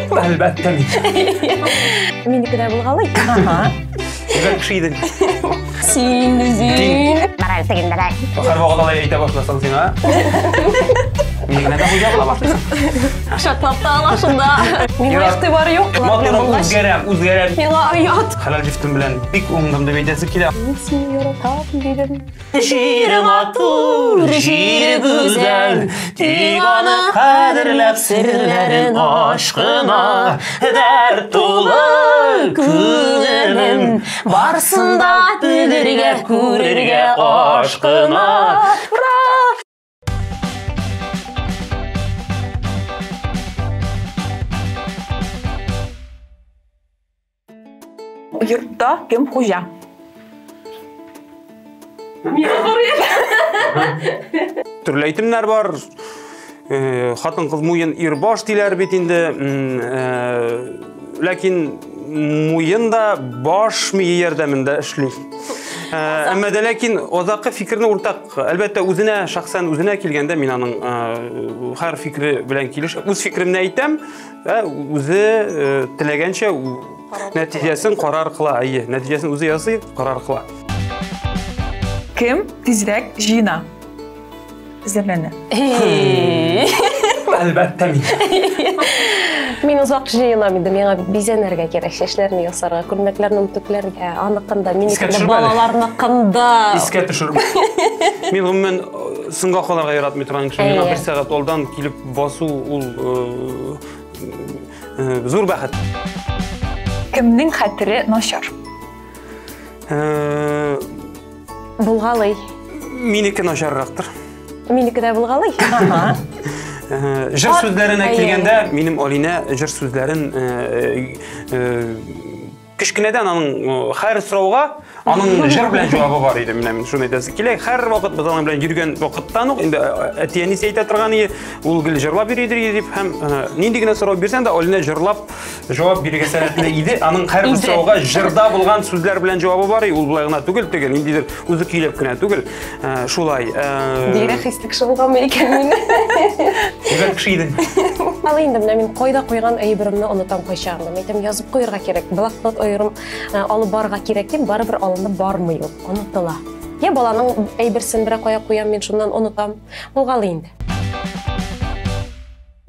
Әлбәттә мин. Минеке дә булгалый. Бер кеше идең. Син үзең. Барай тегендәләр. Һәрвакыт алай әйтә башласаң сиңа. Минеке дә хуҗа була башлыйсың. Шатлап та алашында. Миңа игътибар юк. Матурым үзгәрәм. Миңа оят. Хәләл җифтем белән бик уңдым дип әйтәсе килә. Син яратам дидем. Җире матур, җире гүзәл, тик аны кадерләп серләрен ашкына, дәрт тулы күңелем, барсында белергә, күрергә ашкына. Йортта кем хуҗа? Төрле әйтемнәр бар. Хатын-кыз муен ирбаш диләр бит инде. Ләкин муен да баш мие ярдәмендә эшли. Әмма дә ләкин азакы фикерне уртак, әлбәттә үзенә шәхсән үзенә килгәндә мин аның һәр фикре белән килеш, үз фикремне әйтәм, үзе теләгәнчә нәтиҗәсен карар кыла, нәтиҗәсен үзе ясый, карар кыла. Кем тизрәк җыена? Зәрләнә. Әлбәттә мин. Мин узак җыенам инде, миңа бизәнергә кирәк, чәчләрне ясарга, күлмәкләрне үтүкләргә, аныкында, минекендә балаларныкында. Искә төшермә. Мин гомумән сынга калырга яратмый торган кеше. Миңа 1 сәгать алдан килеп басу ул зур бәхет. Кемнең хәтере начар? Булгалый. Минеке начаррактыр. Минеке дә булгалый. Җыр сүзләренә килгәндә, минем Алинә җыр сүзләрен кичкенәдән аның һәр сорауга аның җыр белән җавабы бар иде. Мин шуны әйтәсе килә. Һәр вакыт без аның белән йөргән вакыттан ук инде әтиянисе әйтә торган иде. Ул гел җырлап йөридер дип һәм нинди генә сорау бирсәң дә Алинә җырлап җавап бирергә сәләтле иде. Аның һәр бер сорауга җырда булган сүзләр белән җавабы бар. Ул булай гына түгел, ниндидер үзе көйләп кенә түгел. Шулай. Дирәк хислек шулгамы икән мин. Бер кеше идең. Алай инде менә мин кайда куйган әйберемне онытам кайчагында. Әйтәм, язып куярга кирәк. Блокнот аерым алып барырга кирәк дип, барыбер алынып бармый ул, онытыла. Я баланың әйберсен берәр кая куям, мин шуннан онытам. Булгалы инде.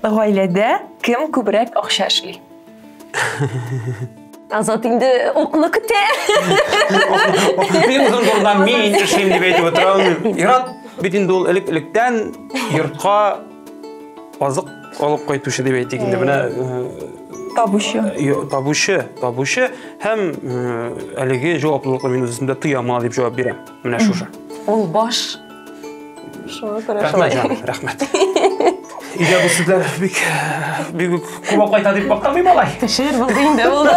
Гаиләдә кем күбрәк акча эшли? Азат инде укны көтә. Мин узын турыдан мин эшлим дип әйтеп отырам. Ират бит инде ул элек-электән йортка азык алып кайтучы дип әйтик инде. Менә табучы һәм әлеге җаваплылыкны мин үземдә тояма дип җавап бирәм. Менә шушы. Ул баш. Шуңа күрә шулай. Рәхмәт. Идә бу сүзләр бик күп кайта дип бактамый малай. Шер булды инде булды.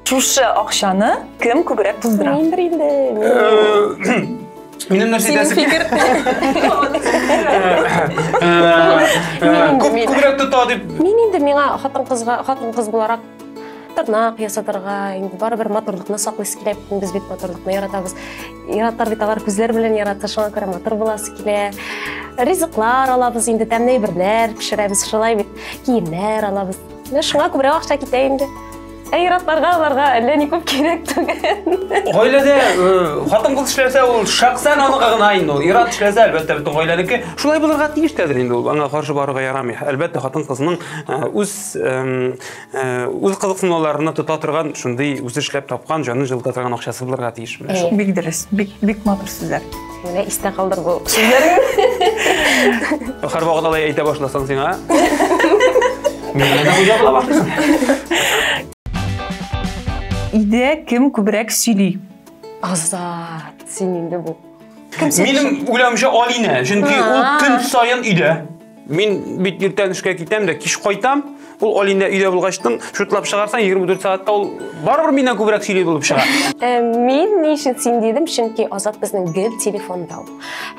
Шушы акчаны кем күбрәк туздыра? Мин бер инде. Минем нәрсә дәсе фикер. Күбрәк тота дип. Мин инде миңа хатын-кыз буларак тырнак ясатырга, инде барыбер матурлыкны саклыйсы килә. Без бит матурлыкны яратабыз. Яраттар бит алар күзләр белән ярата, шуңа күрә матур буласы килә. Ризыклар алабыз инде, тәмле әйберләр пешерәбез, шулай бит киемнәр алабыз. Менә шуңа күбрәк акча китә инде. Яратларга аларга әллә ни күп кирәк түгел. Гаиләдә хатын-кыз эшләсә, ул шәхсән аныкы гына инде ул. Ират эшләсә, әлбәттә бөтен гаиләнеке шулай булырга тиештер инде ул. Аңа каршы барырга ярамый. Әлбәттә хатын-кызның үз кызыксынуларына тота торган, шундый үзе эшләп тапкан, җанын җылыта торган акчасы булырга тиеш. Бик дөрес, бик матур сүзләр. Менә истә калдыр бу сүзләрне. Һәр вакыт алай әйтә башласаң сиңа. Мине хуҗа була башлыйсың. Иде кем күбрәк сөйли? Азат, син инде бу. Минем уйлавымча Алинә, чөнки ул көн сайын өйдә. Мин бит иртән эшкә китәм дә кич кайтам. Ул Алинә өйдә булгачтың, шутлап чыгарсаң 24 сәгатьтә ул барыбер миннән күбрәк сөйли булып чыга. Мин нишен син дидем, чөнки Азат безнең гел телефонда.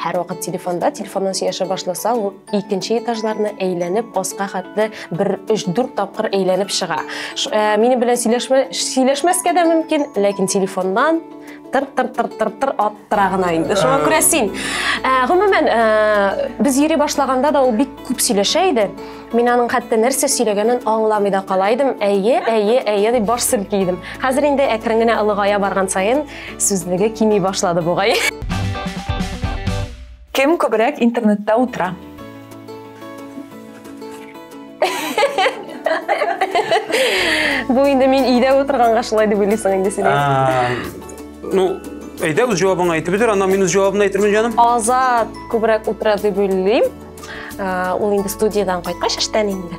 Һәр вакыт телефоннан сөйләшә башласа, ул икенче этажларны әйләнеп, аска хәтле 1-3-4 тапкыр әйләнеп чыга. Мине белән сөйләшмәскә дә мөмкин, ләкин телефоннан тыр аттырағына инде. Шуңа күрә син. Гомумән, без йөри башлаганда да ул бик күп сөйләшә иде. Мин аның хәтта нәрсә сөйләгәнен аңламый да калайдым. Әйе дип баш селкидем. Хәзер инде әкрен генә ылыгая барган саен сүзлеге кими башлады бугай. Кем күбрәк интернетта утыра? Бу инде мин өйдә утырганга шулай дип уйлыйсың инде син. Ну, әйдә, үз җавабыңны әйтеп бир, аннан мин үз җавабымны әйтермен җаным. Азат күбрәк утыра дип уйлыйм. Ул инде студиядан кайткач эштән инде.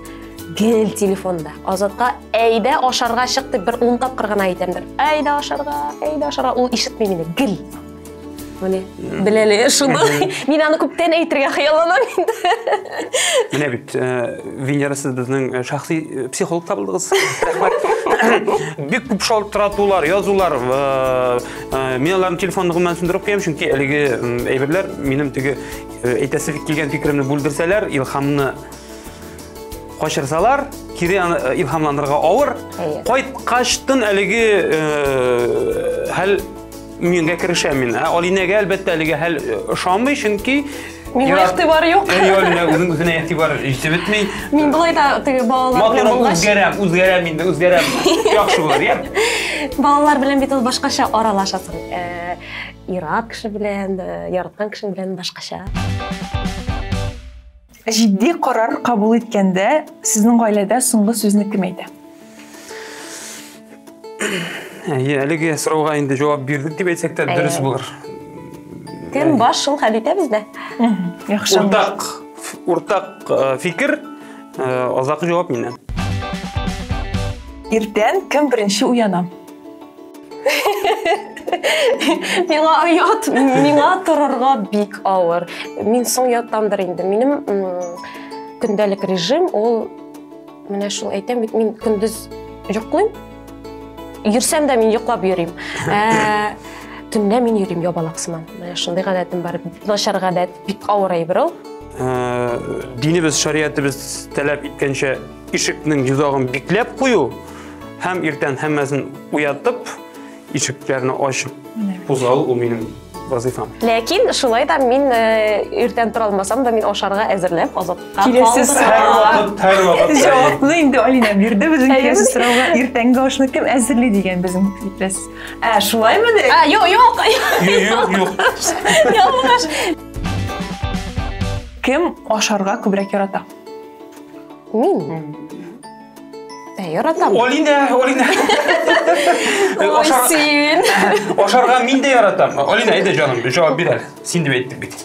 Гел телефонда. Азатка әйдә ашарга чык дип бер 10 тапкыр гына әйтәмдер. Әйдә ашарга. Ул ишетми мине. Гел. Менә беләле шуны. Мин аны күптән әйтергә хыялланам инде. Менә бит, Венера, сез безнең шәхси психолог табылдыгыз. Бик күп шалтыратулар, язулар, мин аларның телефонлыгын сүндереп куям, чөнки әлеге әйберләр минем теге әйтәсе килгән фикеремне бүлдерсәләр, илһамны качырсалар, кире илһамландырырга авыр. Кайткачтын әлеге хәл мингә керешә мин. Алинәгә әлбәттә әлеге хәл ошамый, чөнки Миңа игътибар юк. Алинә үзенә игътибар җитеп бетми. Мин булай да теге балалар белән булгач, үзгәрәм. Яхшы булыр, я. Балалар белән бит ул башкача аралашасың. Ират кеше белән, яраткан кеше белән башкача. Җитди карар кабул иткәндә сезнең гаиләдә соңгы сүзне кем әйтә? Әлеге сорауга инде җавап бирдек дип әйтсәк тә дөрес булыр. Кем баш шул хәл итә бездә? Яхшы. Уртак фикер, азакы җавап миннән. Иртән кем беренче уяна? Миңа торырга бик авыр. Мин соң яттамдыр инде. Минем көндәлек режим ул менә шул әйтәм бит, мин көндез йоклыйм. Йөрсәм дә мин йоклап йөрим. Төнлә мин йөрим ябалаксыман. Менә шундый гадәтем бар. Начар гадәт, бик авыр әйбер ул. Динебез, шариятыбыз таләп иткәнчә ишекнең йозагын бикләп кую һәм иртән һәммәсен уятып, ишекләрне ачып кузгалу ул минем вазифам. Ләкин шулай да мин иртән тора алмасам да мин ашарга әзерләп Азатка Киләсе һәр вакыт җавапны инде Алина бирде. Безнең киләсе сорауга иртәнге ашны кем әзерли дигән безнең фикерс. Шулаймы ди? Юк. Ялгыш. Кем ашарга күбрәк ярата? Мин. Яратам. Алина. Син. Ашарга мин дә яратам. Алина, әйдә җаным, җавап бир әле. Син дип әйттек бит.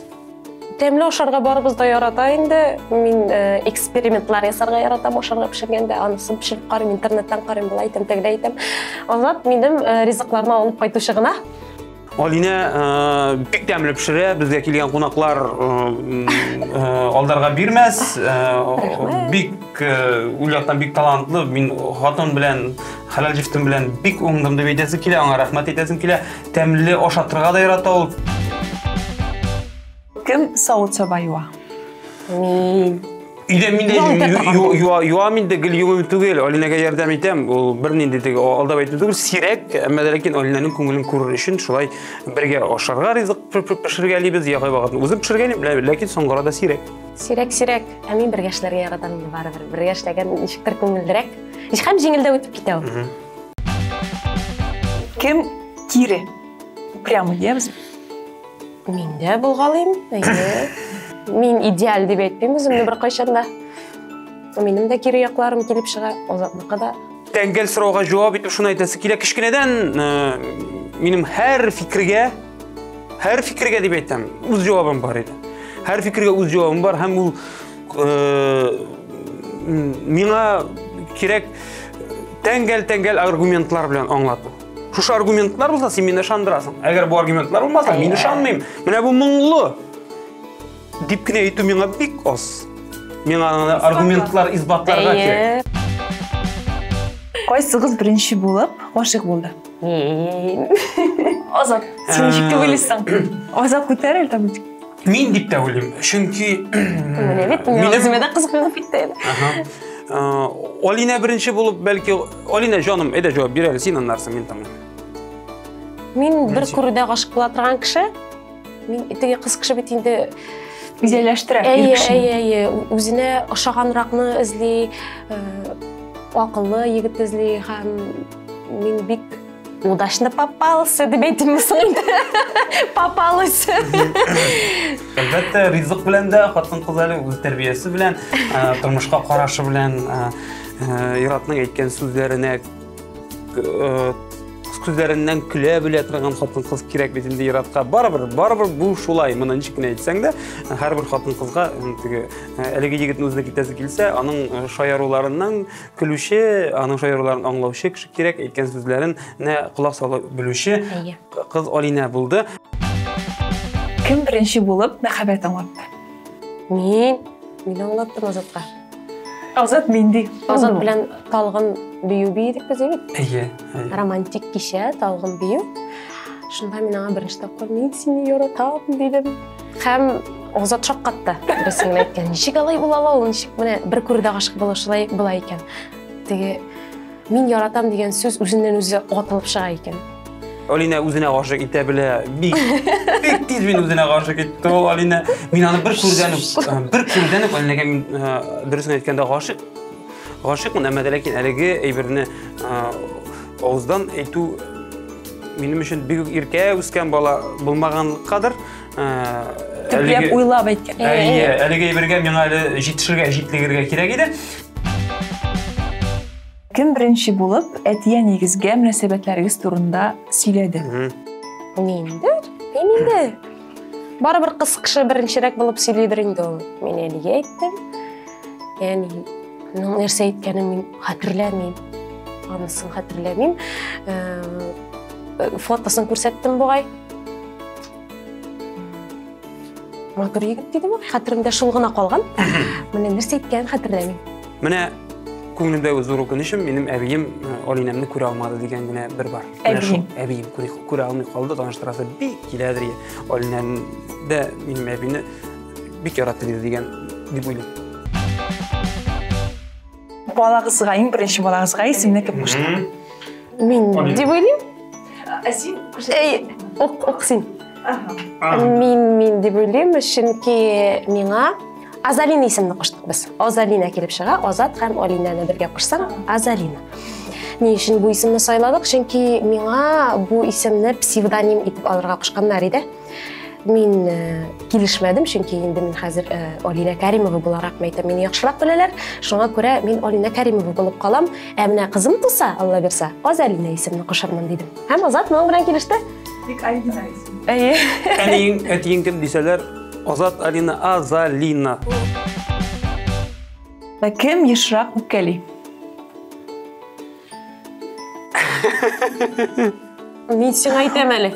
Тәмле ашарга барыбыз да ярата инде. Мин экспериментлар ясарга яратам ашарга пешергәндә. Анысын пешереп карыйм, интернеттан карыйм, булай әйтәм, тегеләй әйтәм. Азат минем ризыкларны алып кайтучы гына. Алина бик тәмле пешерә, безгә килгән кунаклар алдарга бирмәс. Бик уйлаттан бик талантлы. Мин хатын белән, халал җифтем белән бик уңдым дип әйтәсем килә, аңа рәхмәт әйтәсем килә. Тәмле ашатырга да ярата ул. Кем савыт-саба юа? Мин. Идә миндә юа миндә гел югым түгел, Алинәгә ярдәм итәм. Ул бернинди теге алдап әйтү түгел, сирәк, әмма ләкин Алинәнең күңелен күрер өчен шулай бергә ашарга ризык пешергәлибез, ягы вакытны үзем пешергәнем, ләкин соңгырада сирәк. Сирәк. Ә мин бергә эшләргә яратам инде барыбер. Бергә эшләгән ничектер күңеллерәк. Һәм җиңелдә үтеп китә ул. Кем кире? Прямо дибез. Мин дә булгалыйм. Мин идеаль дип әйтмим үземне бер кайчанда. Минем дә кире якларым килеп чыга. Азатныкы да. Тәңгәл сорауга җавап итеп шуны әйтәсе килә. Кичкенәдән минем һәр фикергә дип әйтәм, үз җавабым бар иде. Һәр фикергә үз җавабым бар һәм ул миңа кирәк тәңгәл аргументлар белән аңлату. Шушы аргументлар булса, син мине ышандырасың. Әгәр бу аргументлар булмаса, мин ышанмыйм. Менә бу моңлы дип кенә әйтү миңа бик аз. Миңа аргументлар избатларга кирәк. Кайсыгыз беренче булып гашык булды? Мин. Азат, син ничек дип уйлыйсың? Азат күтәрел табык. Мин дип тә уйлыйм, чөнки Менә бит үземә дә кызыкланып китте. Алина беренче булып, бәлки Алина җаным, әйдә җавап бир әле, син аннарсың, мин тамам. Мен бір көрүдө гашык була турган киши, мен теге кыз киши бит инде Үзелештирә ир кишини. өзүнө ошоганракны изли, акыллы егит изли һәм мен бик удачно попался деп әйтмәсең инде. Попалась. Әлбәттә, ризык белән дә хатын-кыз әле үз тәрбиясе белән, тормышка карашы белән, Иратның әйткән сүзләреннән көлә белә торган хатын-кыз кирәк бит инде Иратка. Барыбер бу шулай. Моны ничек кенә әйтсәң дә, һәрбер хатын-кызга теге әлеге егетне үзенә китәсе килсә, аның шаяруларыннан көлүче, аның шаяруларын аңлаучы кеше кирәк, әйткән сүзләрен кулак салып белүче кыз Алина булды. Кем беренче булып мәхәббәт аңлатты? Мен аңлаттым Азатка. Азат менди. Азат белән талгын бию бийдек без бит. Романтик кичә талгын бию. Шунда мен аңа беренче тапкыр мен сине яратам дидем. Һәм Азат шаккатты. Берсеңне әйткән. Ничек алай була ала ул? Ничек менә бер күрдә гашык булышылай була икән. Теге мин яратам дигән сүз үзеннән үзе атылып чыга икән. Алина үзенә гашык итә белә. Бик тиз мин үзенә гашык итте ул Алина. Мин аны бер күрдәнеп Алинага мин дөресен әйткәндә гашыкмын, әмма ләкин әлеге әйберне авыздан әйтү минем өчен бик иркә үскән бала булмаганлыккадыр. Төпләп уйлап әйткән. Әлеге әйбергә миңа әле җитешергә кирәк иде. Кем беренче булып әтия нигезгә мөнәсәбәтләрегез турында сөйләде? Мен барыбер кыз кеше беренчерәк булып сөйлидер инде ул. Мен әлегә әйттем. Яни, нәрсә әйткәнен мин хәтерләмим. Анысын хәтерләмим. Фотосын күрсәттем бугай. Матур егет диде бугай. Хәтеремдә шул гына калган. Менә нәрсә әйткәнен хәтерләмим. Менә күңелемдә зур үкенечем, минем әбием Алинамны күрә алмады дигән генә бер бар. Әбием күрә алмый калды, таныштырасы бик киләдер. Алинаны да минем әбине бик яратты дигән дип уйлыйм. Балагызга, иң беренче балагызга исемне кем кушты? Мин дип уйлыйм. Син Оксин. Мин дип уйлыйм, чөнки миңа Азалина исемне куштык без. Азалина килеп чыга, Азат һәм Алинаны бергә кушсаң, Азалина. Ни өчен бу исемне сайладык? Чөнки миңа бу исемне псевдоним итеп алырга кушканнар иде. Мин килешмәдем, чөнки инде мин хәзер Алина Кәримова буларак мәйтәм, мине яхшырак беләләр. Шуңа күрә мин Алина Кәримова булып калам. Ә менә кызым туса, Алла бирсә, Азалина исемне кушармын дидем. Һәм Азат моның белән килеште. Бик оригиналь исем. Әтиең кем дисәләр, Азат Алина Азалина. Кем ешрак үпкәли? Мин сиңа әйтәм әле.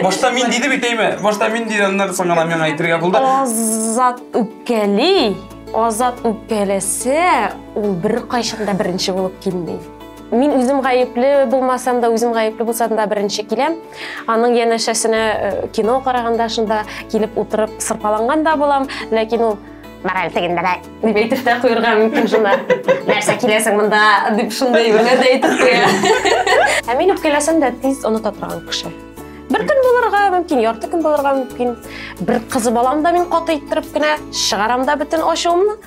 Башта мин диде бит әйме? Башта мин дигәннәр соң гына миңа әйтергә булды. Азат үпкәли. Азат үпкәләсә, ул бер кайчан да беренче булып килмәй. Мин үзем гаепле булмасам да, үзем гаепле булсам да беренче киләм. Аның янәшәсенә кино караганда шунда килеп утырып сырпаланган да булам, ләкин ул мораль тегендә дә дип әйтеп тә куярга мөмкин шунда. Нәрсә киләсең монда дип шундай бер дә әйтеп куя. Ә мин үпкәләсәм дә тиз оныта торган кеше. Бер көн булырга мөмкин, ярты көн булырга мөмкин. Бер кызы балам да мин каты иттереп кенә чыгарам да бөтен ачуымны.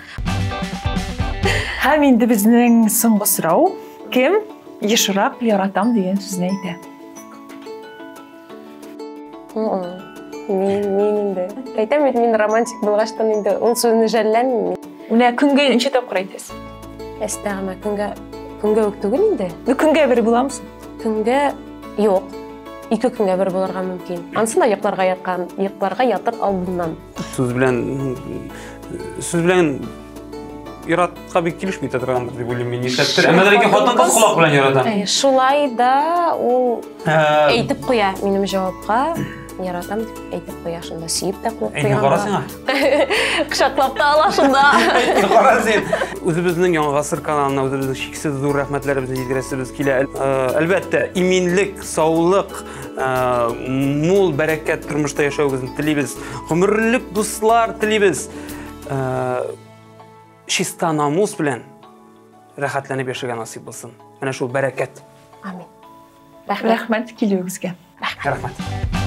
Һәм инде безнең соңгы сорау. Кем ешрак яратам дигән сүзне әйтә? Мин инде. Әйтәм бит, мин романтик булгаштан инде ул сүзне жәлләнмим. Менә көнгә ничә тапкыр әйтәсез? Әстәгъмә көнгә үк түгел инде. Көнгә бер буламсың? Көнгә юк. 2 көнгә бер булырга мөмкин. Анысында йокларга ятыр алдыннан. Сүз белән Иратка бик килешми торгандыр дип уйлыйм мин. Нишләптер? Әмма ләкин хатын-кыз колак белән яратам. Шулай да ул әйтеп куя минем җавапка. Яратам дип әйтеп куя, шунда сөеп тә куя. Әйне карасыңа. Кычаклап та ала шунда. Әйне карасың. Үзебезнең Яңа гасыр каналына үзебезнең шиксез зур рәхмәтләребезне җиткерәсебез килә. Әлбәттә, иминлек, саулык, мул бәрәкәт тормышта яшәүгезне телибез. Гомерлек дуслар телибез. Чиста намус белән рәхәтләнеп яшәргә насыйп булсын. Менә шул бәрәкәт. Амин. Рахмет келуіңізге. Рахмет.